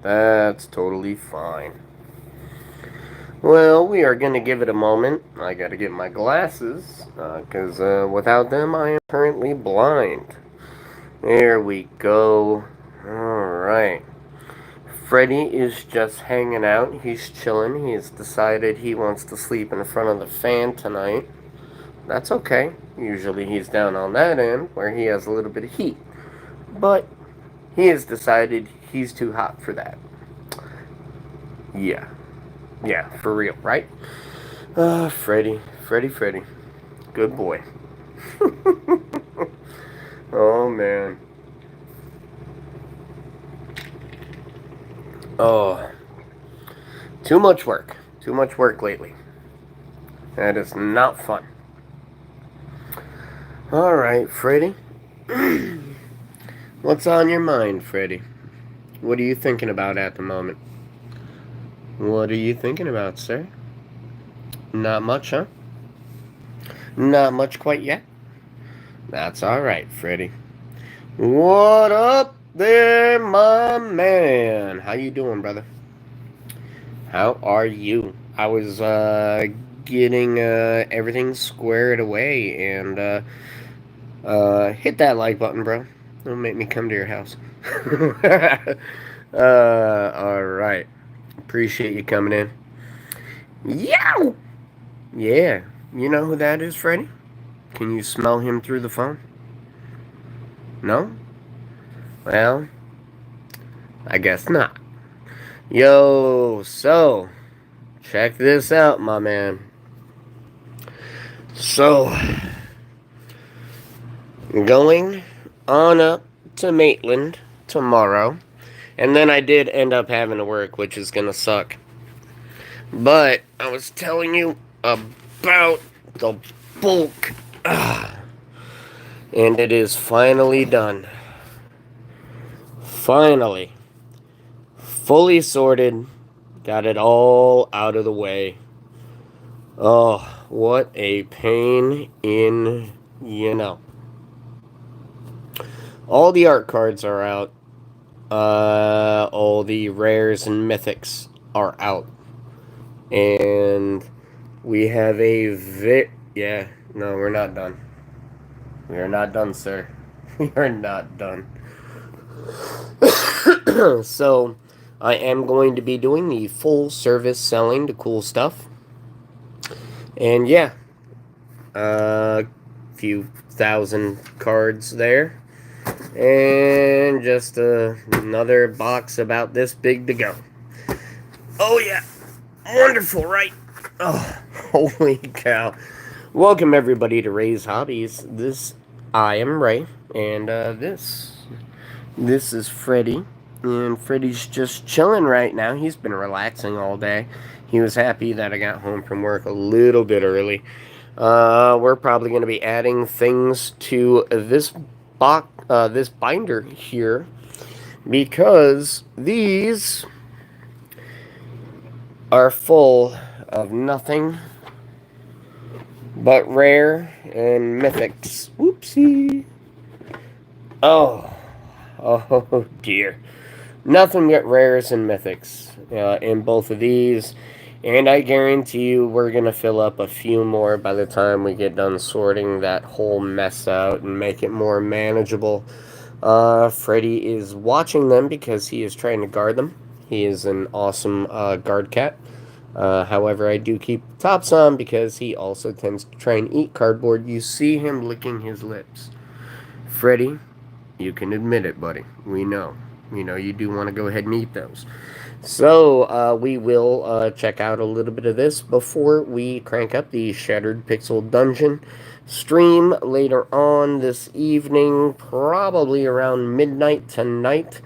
That's totally fine. Well, we are going to give it a moment. I got to get my glasses, because without them, I am currently blind. There we go. Alright. Freddy is just hanging out. He's chilling. He's decided he wants to sleep in front of the fan tonight. That's okay. Usually he's down on that end where he has a little bit of heat. But he has decided he's too hot for that. Yeah. Yeah, for real, right? Freddy. Freddy. Good boy. Oh, man. Oh. Too much work. Too much work lately. That is not fun. Alright, Freddy. What's on your mind, Freddy? What are you thinking about at the moment? What are you thinking about, sir? Not much, huh? Not much quite yet? That's alright, Freddy. What up there, my man? How you doing, brother? How are you? I was getting everything squared away and hit that like button, bro. It'll make me come to your house. All right. Appreciate you coming in. Yow! Yeah. You know who that is, Freddy? Can you smell him through the phone? No? Well, I guess not. Yo, so, check this out, my man. So, going on up to Maitland tomorrow. And then I did end up having to work, which is gonna suck. But I was telling you about the bulk. And it is finally done. Finally. Fully sorted. Got it all out of the way. Oh, what a pain in, All the art cards are out. All the rares and mythics are out. And we have yeah, no, we're not done. We are not done, sir. We are not done. So, I am going to be doing the full service selling to cool stuff. And yeah, a few thousand cards there. And just another box about this big to go. Oh, yeah. Wonderful, right? Oh, holy cow. Welcome, everybody, to Ray's Hobbies. I am Ray, and this is Freddy. And Freddy's just chilling right now. He's been relaxing all day. He was happy that I got home from work a little bit early. We're probably going to be adding things to this binder here, because these are full of nothing but rare and mythics. Whoopsie. Oh, oh dear. Nothing but rares and mythics in both of these. And I guarantee you we're going to fill up a few more by the time we get done sorting that whole mess out and make it more manageable. Freddy is watching them because he is trying to guard them. He is an awesome guard cat. However, I do keep tops on because he also tends to try and eat cardboard. You see him licking his lips. Freddy, you can admit it, buddy. We know. You do want to go ahead and eat those. So, we will check out a little bit of this before we crank up the Shattered Pixel Dungeon stream later on this evening, probably around midnight tonight.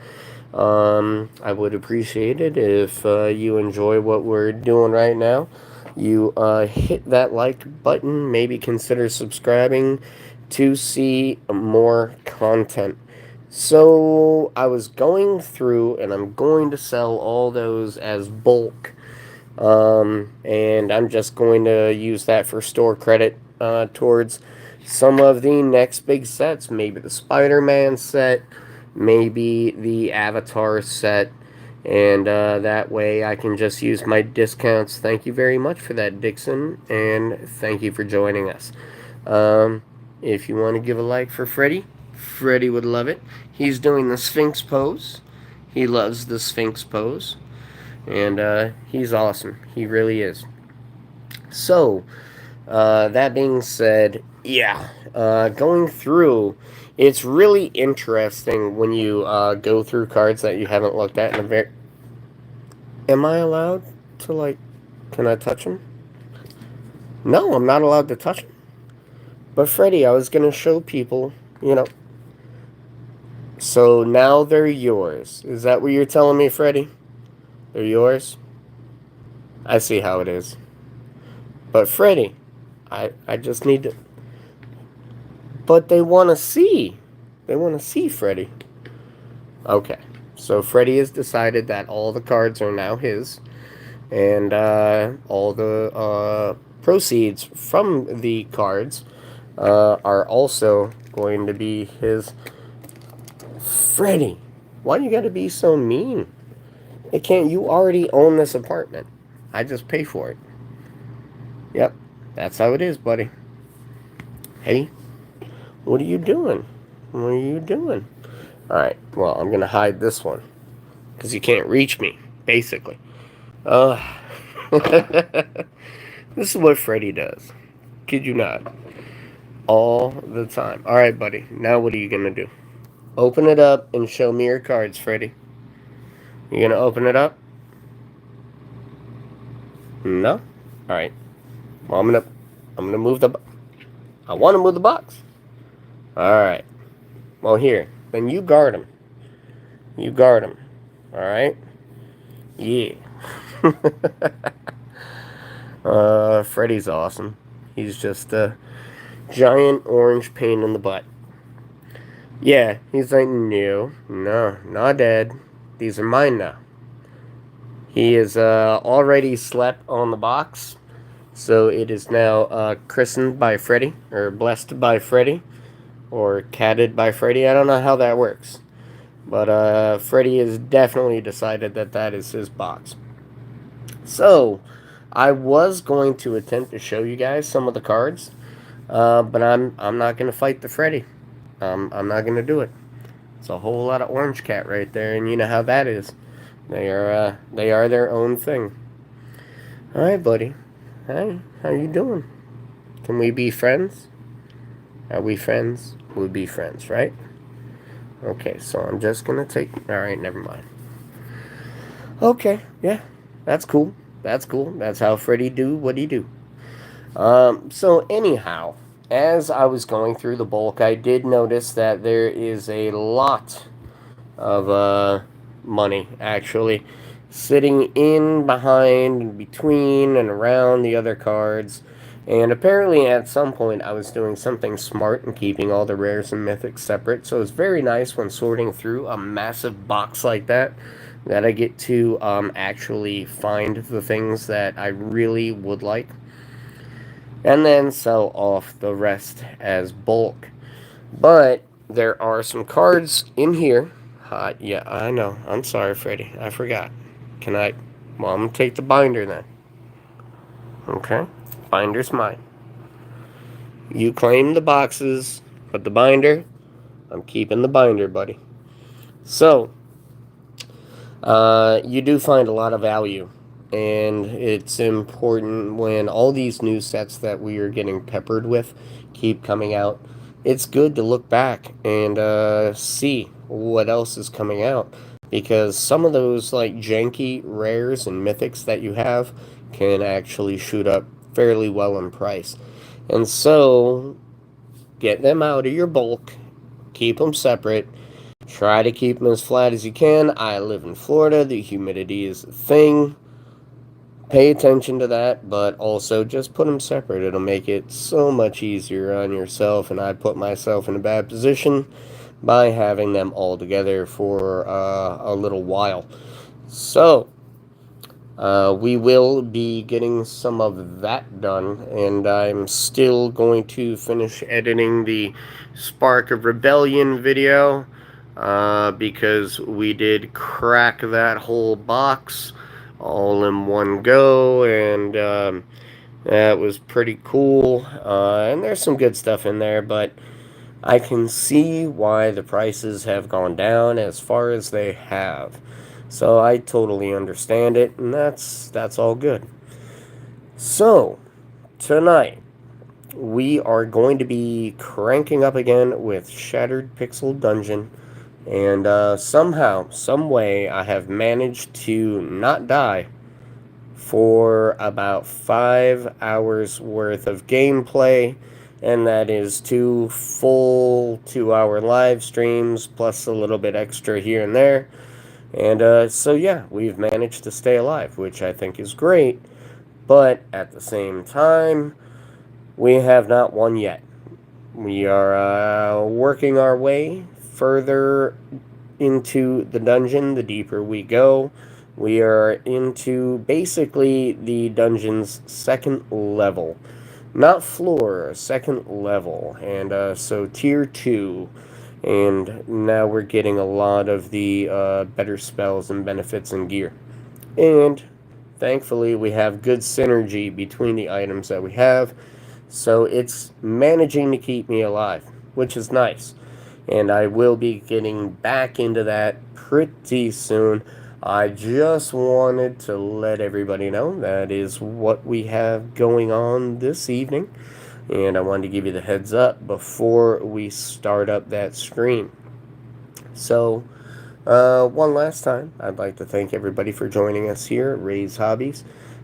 I would appreciate it if you enjoy what we're doing right now. You hit that like button, maybe consider subscribing to see more content. So I was going through, and I'm going to sell all those as bulk. And I'm just going to use that for store credit towards some of the next big sets. Maybe the Spider-Man set, maybe the Avatar set, And that way I can just use my discounts. Thank you very much for that, Dixon, and thank you for joining us. If you want to give a like for Freddy, Freddy would love it. He's doing the Sphinx pose. He loves the Sphinx pose. And he's awesome. He really is. So, that being said, yeah, going through, it's really interesting when you go through cards that you haven't looked at in a very... Am I allowed to, like, can I touch them? No, I'm not allowed to touch them. But Freddy, I was going to show people, you know. So now they're yours. Is that what you're telling me, Freddy? They're yours? I see how it is. But Freddy, I just need to... But they want to see. They want to see Freddy. Okay. So Freddy has decided that all the cards are now his. And all the proceeds from the cards are also going to be his. Freddy, why you gotta be so mean? It can't. You already own this apartment. I just pay for it. Yep, that's how it is, buddy. Hey, what are you doing? What are you doing? Alright, well, I'm gonna hide this one. Because you can't reach me, basically. This is what Freddy does. Kid you not. All the time. Alright, buddy. Now what are you gonna do? Open it up and show me your cards, Freddy. You gonna open it up? No? Alright. Well, I'm gonna move the... I want to move the box. Alright. Well, here. Then you guard him. You guard him. Alright? Yeah. Freddy's awesome. He's just a giant orange pain in the butt. Yeah, he's like, no, not dead. These are mine now. He is already slept on the box, so it is now christened by Freddy, or blessed by Freddy, or catted by Freddy. I don't know how that works, but Freddy has definitely decided that that is his box. So, I was going to attempt to show you guys some of the cards, but I'm not going to fight the Freddy. I'm not going to do it. It's a whole lot of orange cat right there, and you know how that is. They are their own thing. All right, buddy. Hey, how you doing? Can we be friends? Are we friends? We'll be friends, right? Okay, so I'm just going to take... All right, never mind. Okay, yeah, that's cool. That's cool. That's how Freddy do what he do. So anyhow, as I was going through the bulk, I did notice that there is a lot of money, actually, sitting in, behind, between, and around the other cards. And apparently at some point I was doing something smart and keeping all the rares and mythics separate. So it's very nice when sorting through a massive box like that I get to actually find the things that I really would like. And then sell off the rest as bulk. But there are some cards in here. Yeah, I know. I'm sorry, Freddy. I forgot. Can I... Well, I'm going to take the binder then. Okay. Binder's mine. You claim the boxes, but the binder, I'm keeping the binder, buddy. So, you do find a lot of value. And it's important when all these new sets that we are getting peppered with keep coming out. It's good to look back and see what else is coming out. Because some of those like janky rares and mythics that you have can actually shoot up fairly well in price. And so, get them out of your bulk. Keep them separate. Try to keep them as flat as you can. I live in Florida. The humidity is a thing. Pay attention to that, but also just put them separate. It'll make it so much easier on yourself, and I put myself in a bad position by having them all together for a little while. So, we will be getting some of that done, and I'm still going to finish editing the Spark of Rebellion video. because we did crack that whole box all in one go, and that was pretty cool. And there's some good stuff in there, but I can see why the prices have gone down as far as they have. So I totally understand it, and that's all good. So, tonight we are going to be cranking up again with Shattered Pixel Dungeon, and somehow, some way, I have managed to not die for about 5 hours worth of gameplay, and that is 2 full 2-hour live streams plus a little bit extra here and there. And so yeah, we've managed to stay alive, which I think is great, but at the same time, we have not won yet. We are working our way further into the dungeon the deeper we go. We are into basically the dungeon's second level. Not floor, second level. And so tier 2. And now we're getting a lot of the better spells and benefits and gear. And thankfully, we have good synergy between the items that we have. So it's managing to keep me alive, which is nice. And I will be getting back into that pretty soon. I just wanted to let everybody know that is what we have going on this evening. And I wanted to give you the heads up before we start up that stream. So, one last time, I'd like to thank everybody for joining us here at Ray's Hobbies.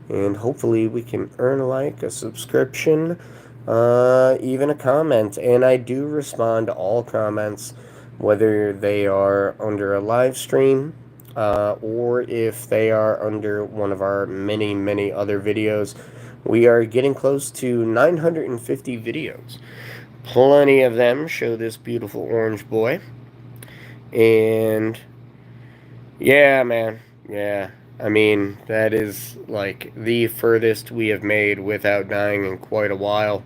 And hopefully we can earn a like, a subscription, even a comment. And I do respond to all comments, whether they are under a live stream, or if they are under one of our many, many other videos. We are getting close to 950 videos. Plenty of them show this beautiful orange boy. And yeah, man. Yeah. I mean, that is like the furthest we have made without dying in quite a while.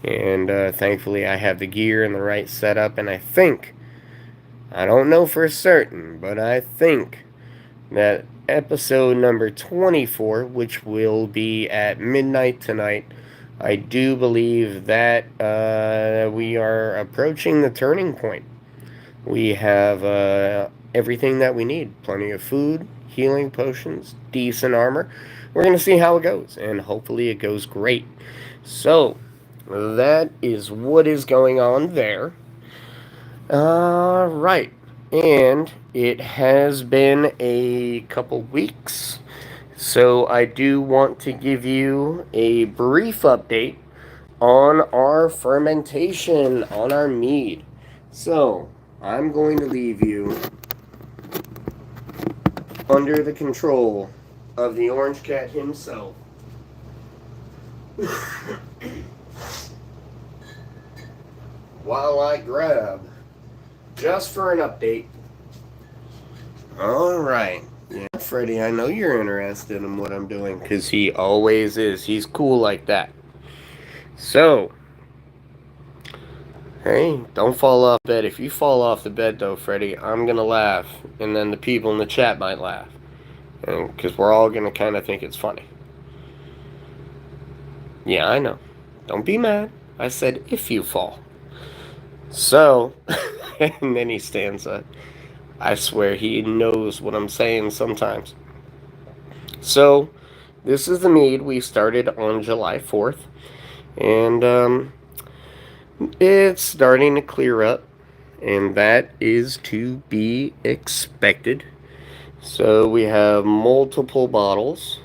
And thankfully, I have the gear and the right setup. And I don't know for certain, but I think that episode number 24, which will be at midnight tonight, I do believe that we are approaching the turning point. We have everything that we need. Plenty of food, healing potions, decent armor. We're going to see how it goes, and hopefully it goes great. So, that is what is going on there. Right. And it has been a couple weeks, so I do want to give you a brief update on our fermentation, on our mead. So, I'm going to leave you under the control of the Orange Cat himself. While I grab, just for an update. Alright. Yeah, Freddy, I know you're interested in what I'm doing, because he always is. He's cool like that. So, hey, don't fall off the bed. If you fall off the bed, though, Freddy, I'm going to laugh. And then the people in the chat might laugh. Because we're all going to kind of think it's funny. Yeah, I know. Don't be mad. I said if you fall. So, and then he stands up. I swear he knows what I'm saying sometimes. So, this is the mead we started on July 4th. And, it's starting to clear up. And that is to be expected. So, we have multiple bottles.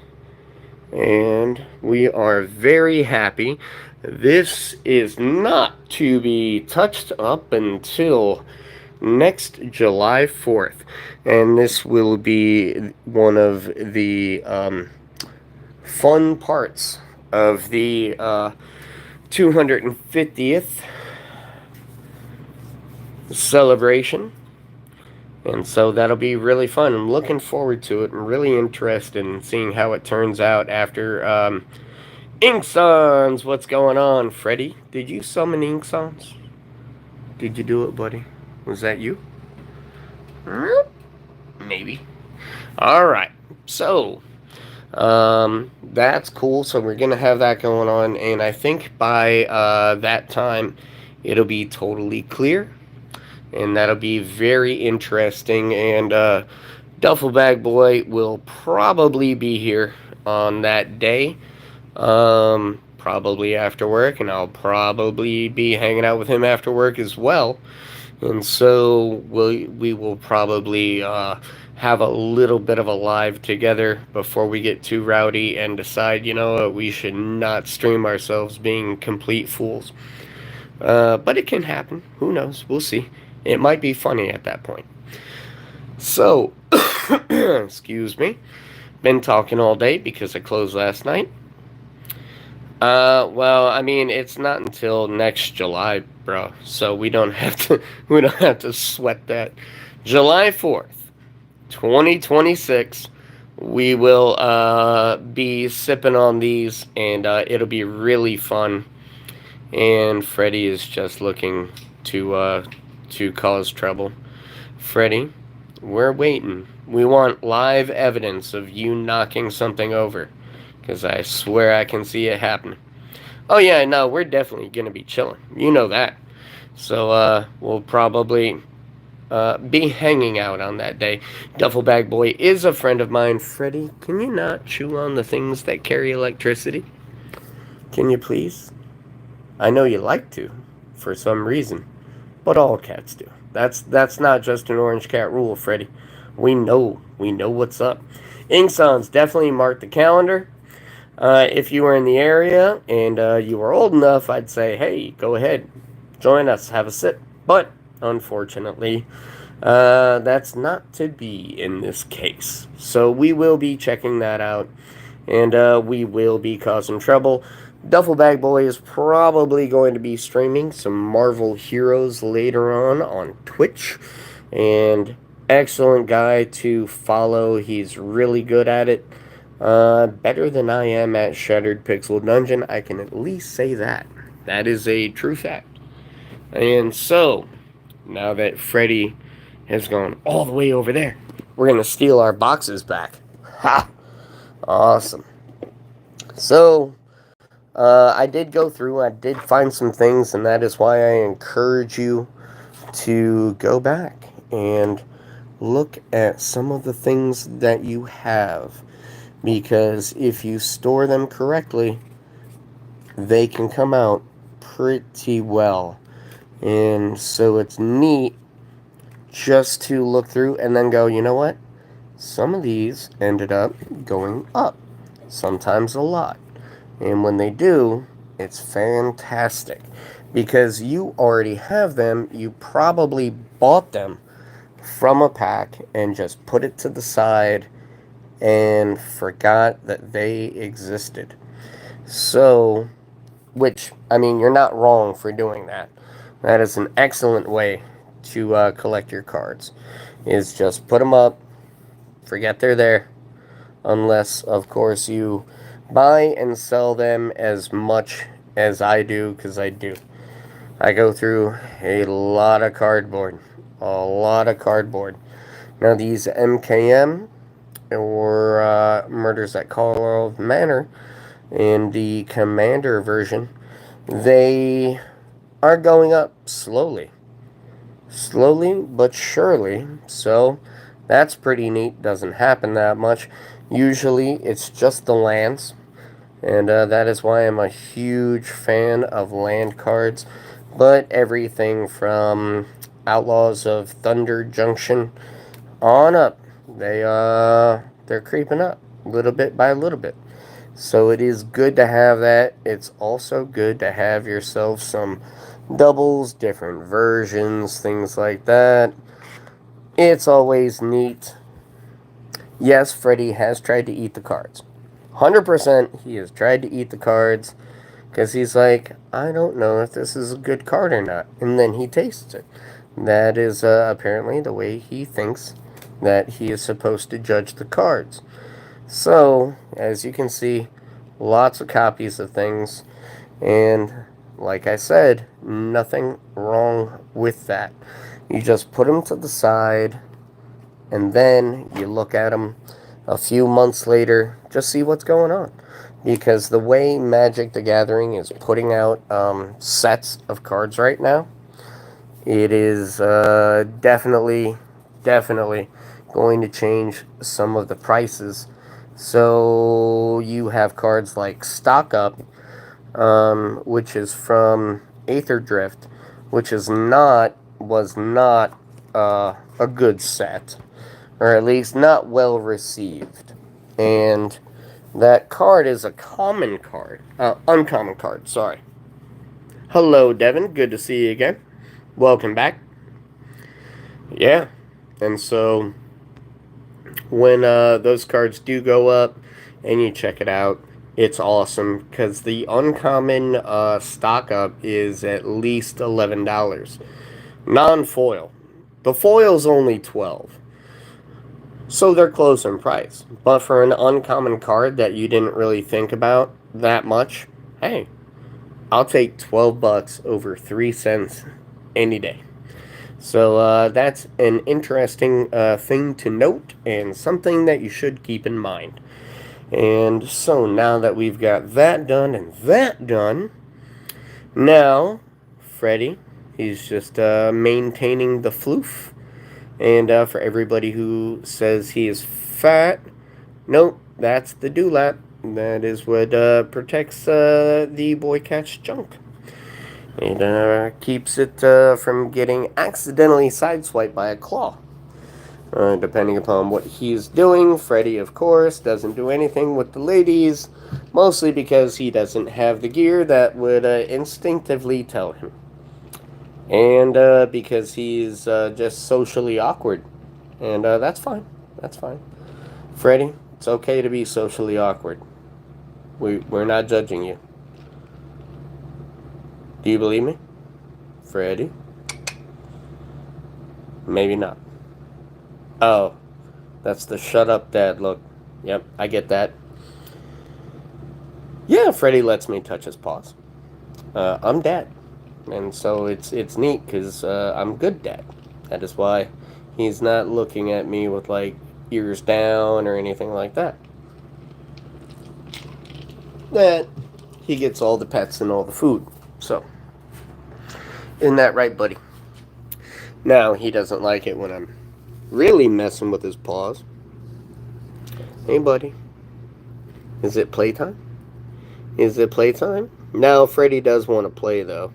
And we are very happy. This is not to be touched up until next July 4th. And this will be one of the fun parts of the 250th celebration. And so that'll be really fun. I'm looking forward to it. I'm really interested in seeing how it turns out after Inksons. What's going on, Freddy? Did you summon Inksons? Did you do it, buddy? Was that you? Maybe. All right. So, that's cool. So we're gonna have that going on, and I think by that time, it'll be totally clear, and that'll be very interesting. And Duffel Bag Boy will probably be here on that day, probably after work, and I'll probably be hanging out with him after work as well. And so we will probably have a little bit of a live together before we get too rowdy and decide, we should not stream ourselves being complete fools. But it can happen. Who knows? We'll see. It might be funny at that point. So, excuse me. Been talking all day because I closed last night. Well, I mean, it's not until next July, bro. So we don't have to sweat that. July 4th, 2026, we will be sipping on these, and it'll be really fun. And Freddy is just looking to cause trouble. Freddy, we're waiting. We want live evidence of you knocking something over, because I swear I can see it happening. Oh yeah, no, we're definitely gonna be chilling. You know that. So we'll probably be hanging out on that day. Duffel Bag Boy is a friend of mine. Freddy, can you not chew on the things that carry electricity? Can you please? I know you like to, for some reason, but all cats do. That's not just an orange cat rule, Freddy. We know what's up. Ingsons, definitely mark the calendar. If you were in the area and you were old enough, I'd say, hey, go ahead, join us, have a sip. But unfortunately, that's not to be in this case. So we will be checking that out, and we will be causing trouble. Duffel Bag Boy is probably going to be streaming some Marvel Heroes later on Twitch, and excellent guy to follow. He's really good at it. Better than I am at Shattered Pixel Dungeon. I can at least say that. That is a true fact. And so, now that Freddy has gone all the way over there, we're going to steal our boxes back. Ha! Awesome. So, I did go through, I did find some things, and that is why I encourage you to go back and look at some of the things that you have. Because if you store them correctly, they can come out pretty well. And so it's neat just to look through and then go, you know what? Some of these ended up going up. Sometimes a lot. And when they do, it's fantastic. Because you already have them, you probably bought them from a pack and just put it to the side and forgot that they existed. So, which, I mean, you're not wrong for doing that. That is an excellent way to collect your cards, is just put them up, forget they're there, unless, of course, you buy and sell them as much as I do, because I do. I go through a lot of cardboard. Now, these MKM, or Murders at Karlov Manor, in the Commander version, they are going up slowly but surely. So that's pretty neat. Doesn't happen that much. Usually it's just the lands, and that is why I'm a huge fan of land cards. But everything from Outlaws of Thunder Junction on up, they're creeping up little bit by little bit. So it is good to have that. It's also good to have yourself some doubles, different versions, things like that. It's always neat. Yes, Freddy has tried to eat the cards. 100% he has tried to eat the cards, because he's like, I don't know if this is a good card or not. And then he tastes it. That is apparently the way he thinks that he is supposed to judge the cards. So, as you can see, lots of copies of things. And, like I said, nothing wrong with that. You just put them to the side, and then you look at them a few months later, just see what's going on. Because the way Magic the Gathering is putting out sets of cards right now, it is definitely going to change some of the prices. So you have cards like Stock Up, which is from Aether Drift, which was not a good set, or at least not well received. And that card is a uncommon card, sorry. Hello, Devin, good to see you again. Welcome back. Yeah, and so when those cards do go up and you check it out, it's awesome because the uncommon stock up is at least $11. Non-foil. The foil's only $12. So they're close in price. But for an uncommon card that you didn't really think about that much, hey, I'll take $12 over 3 cents any day. So that's an interesting thing to note and something that you should keep in mind. And so now that we've got that done and that done, now Freddy, he's just maintaining the floof. And for everybody who says he is fat, nope, that's the dewlap. That is what protects the boy cat's junk. It keeps it from getting accidentally sideswiped by a claw. Depending upon what he's doing, Freddy, of course, doesn't do anything with the ladies, mostly because he doesn't have the gear that would instinctively tell him. And because he's just socially awkward. And that's fine. That's fine. Freddy, it's okay to be socially awkward. We're not judging you. Do you believe me? Freddy? Maybe not. Oh, that's the shut up dad look. Yep, I get that. Yeah, Freddy lets me touch his paws. I'm dad. And so it's neat because I'm good dad. That is why he's not looking at me with like ears down or anything like that. That he gets all the pets and all the food. So, isn't that right, buddy? Now, he doesn't like it when I'm really messing with his paws. Hey, buddy. Is it playtime? Is it playtime? Now, Freddy does want to play, though.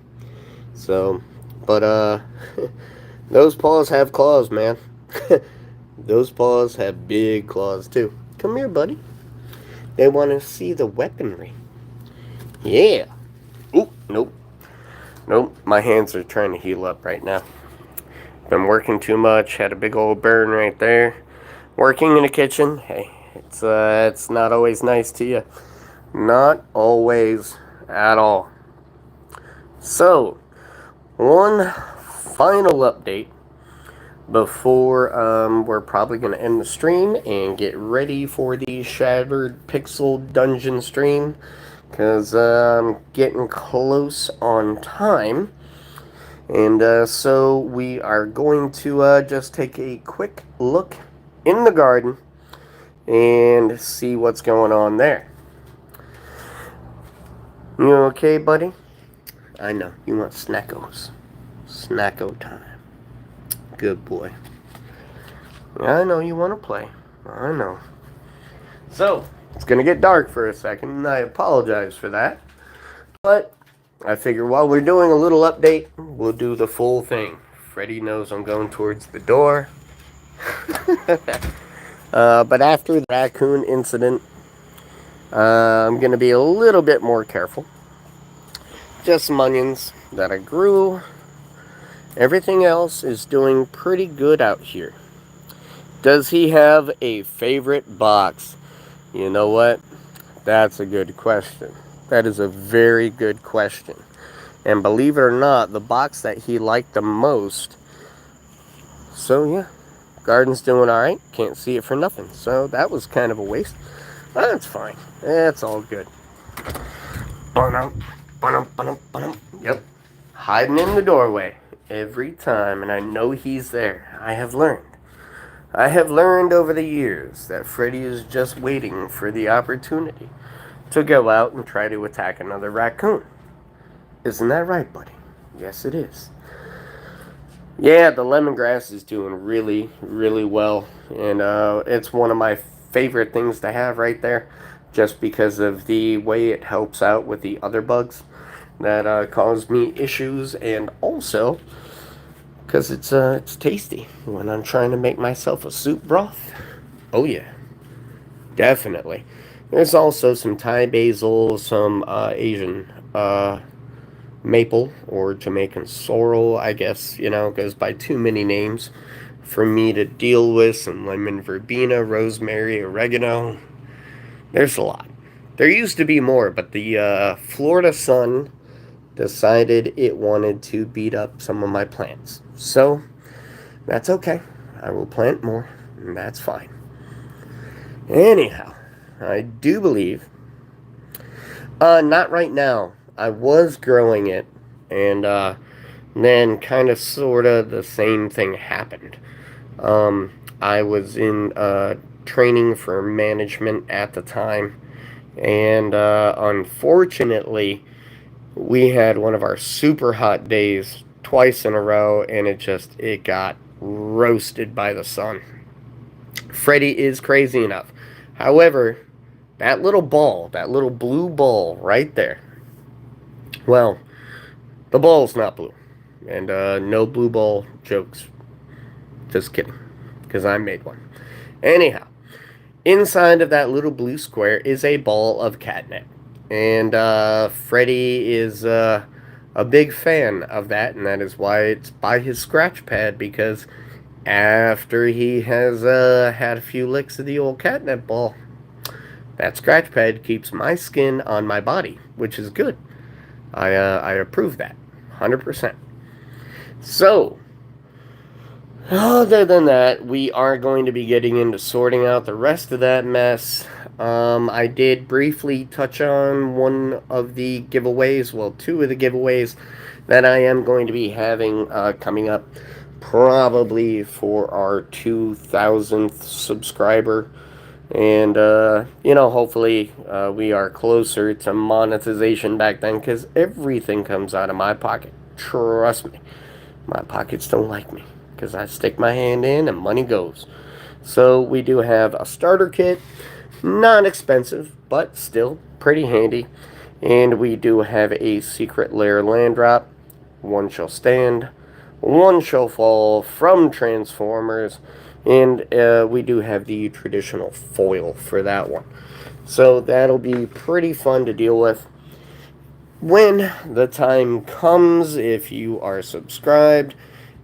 So, but, those paws have claws, man. Those paws have big claws, too. Come here, buddy. They want to see the weaponry. Yeah. Oop, nope. Nope, my hands are trying to heal up right now. Been working too much, had a big old burn right there. Working in the kitchen, hey, it's not always nice to you. Not always at all. So, one final update before we're probably going to end the stream and get ready for the Shattered Pixel Dungeon stream. Because I'm getting close on time. And so we are going to just take a quick look in the garden and see what's going on there. You okay, buddy? I know, you want snackos. Snacko time. Good boy. I know you want to play. I know. So, it's going to get dark for a second, and I apologize for that. But I figure while we're doing a little update, we'll do the full thing. Freddy knows I'm going towards the door. But after the raccoon incident, I'm going to be a little bit more careful. Just some onions that I grew. Everything else is doing pretty good out here. Does he have a favorite box? You know what? That's a good question. That is a very good question. And believe it or not, the box that he liked the most. So yeah, garden's doing alright. Can't see it for nothing. So that was kind of a waste. That's fine. That's all good. Yep. Hiding in the doorway every time. And I know he's there. I have learned. I have learned over the years that Freddy is just waiting for the opportunity to go out and try to attack another raccoon. Isn't that right, buddy? Yes, it is. Yeah, the lemongrass is doing really, really well, and it's one of my favorite things to have right there, just because of the way it helps out with the other bugs that cause me issues, and also because it's tasty when I'm trying to make myself a soup broth. Oh yeah, definitely. There's also some Thai basil, some Asian maple or Jamaican sorrel, I guess, goes by too many names for me to deal with. Some lemon verbena, rosemary, oregano. There's a lot. There used to be more, but the Florida sun decided it wanted to beat up some of my plants. So, that's okay. I will plant more, and that's fine. Anyhow, I do believe, not right now. I was growing it, and then kind of sort of the same thing happened. I was in training for management at the time, and unfortunately, we had one of our super hot days twice in a row, and it got roasted by the sun. Freddy is crazy enough. However, that little ball, that little blue ball right there, well, the ball's not blue. And no blue ball jokes. Just kidding. Because I made one. Anyhow, inside of that little blue square is a ball of catnip. And Freddy is a big fan of that, and that is why it's by his scratch pad, because after he has had a few licks of the old catnip ball, that scratch pad keeps my skin on my body, which is good. I approve that 100%. So, other than that, we are going to be getting into sorting out the rest of that mess. I did briefly touch on one of the giveaways, well, two of the giveaways that I am going to be having coming up, probably for our 2,000th subscriber. And, hopefully we are closer to monetization back then, because everything comes out of my pocket. Trust me. My pockets don't like me, because I stick my hand in and money goes. So we do have a starter kit, not expensive, but still pretty handy. And we do have a secret lair land drop. One shall stand, one shall fall from Transformers. And we do have the traditional foil for that one. So that'll be pretty fun to deal with when the time comes, if you are subscribed.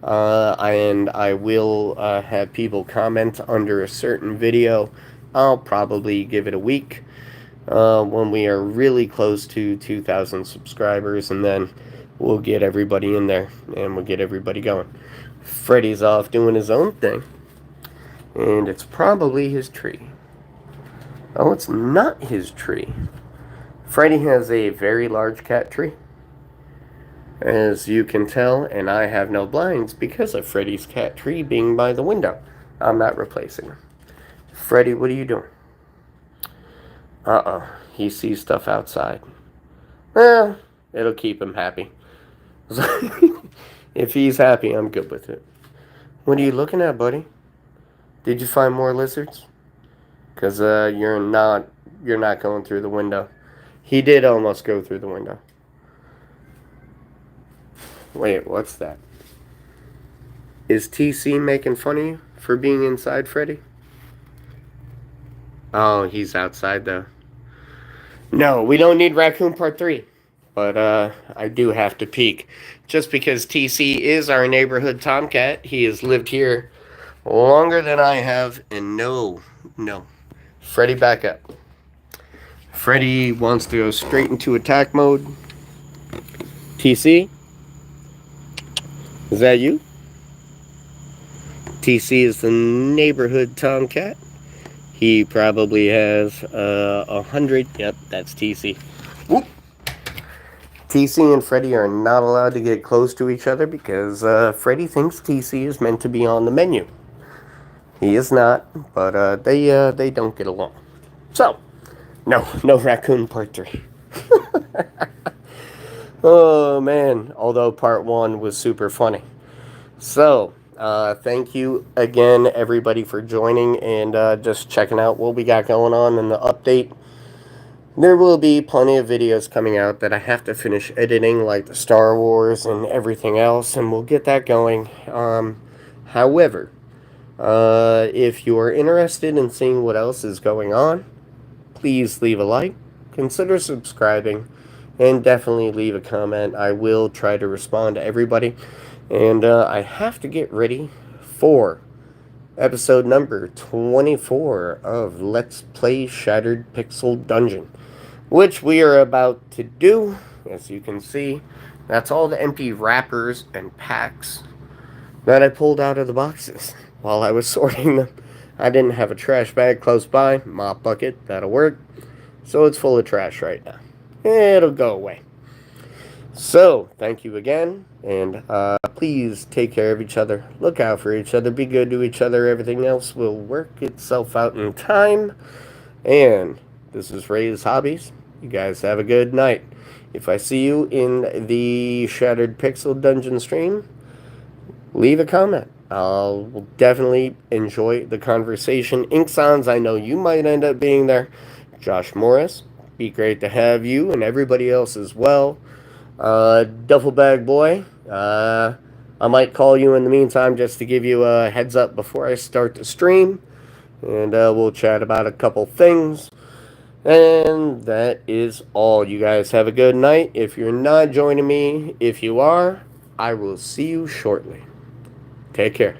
And I will have people comment under a certain video. I'll probably give it a week when we are really close to 2,000 subscribers, and then we'll get everybody in there and we'll get everybody going. Freddy's off doing his own thing, and it's probably his tree. Oh, it's not his tree. Freddy has a very large cat tree, as you can tell, and I have no blinds because of Freddy's cat tree being by the window. I'm not replacing him. Freddy, what are you doing? He sees stuff outside. Well, it'll keep him happy. If he's happy, I'm good with it. What are you looking at, buddy? Did you find more lizards? Because you're not going through the window. He did almost go through the window. Wait, what's that? Is TC making fun of you for being inside, Freddy? Oh, he's outside, though. No, we don't need Raccoon Part 3. But I do have to peek. Just because TC is our neighborhood tomcat. He has lived here longer than I have. And no. Freddy, back up. Freddy wants to go straight into attack mode. TC? Is that you? TC is the neighborhood tomcat. He probably has 100. Yep, that's TC. Whoop. TC and Freddy are not allowed to get close to each other because Freddy thinks TC is meant to be on the menu. He is not, but they don't get along. So, no Raccoon Part 3. Oh, man. Although Part 1 was super funny. So, thank you again, everybody, for joining and just checking out what we got going on in the update. There will be plenty of videos coming out that I have to finish editing, like the Star Wars and everything else, and we'll get that going. However, if you are interested in seeing what else is going on, please leave a like, consider subscribing, and definitely leave a comment. I will try to respond to everybody. And I have to get ready for episode number 24 of Let's Play Shattered Pixel Dungeon, which we are about to do. As you can see, that's all the empty wrappers and packs that I pulled out of the boxes while I was sorting them. I didn't have a trash bag close by, mop bucket, that'll work. So it's full of trash right now. It'll go away. So, thank you again, and please take care of each other. Look out for each other. Be good to each other. Everything else will work itself out in time. And this is Ray's Hobbies. You guys have a good night. If I see you in the Shattered Pixel Dungeon stream, leave a comment. I'll definitely enjoy the conversation. Inksons, I know you might end up being there. Josh Morris, be great to have you and everybody else as well. Duffel Bag Boy, I might call you in the meantime just to give you a heads up before I start the stream, and we'll chat about a couple things. And that is all. You guys have a good night. If you're not joining me, if you are, I will see you shortly. Take care.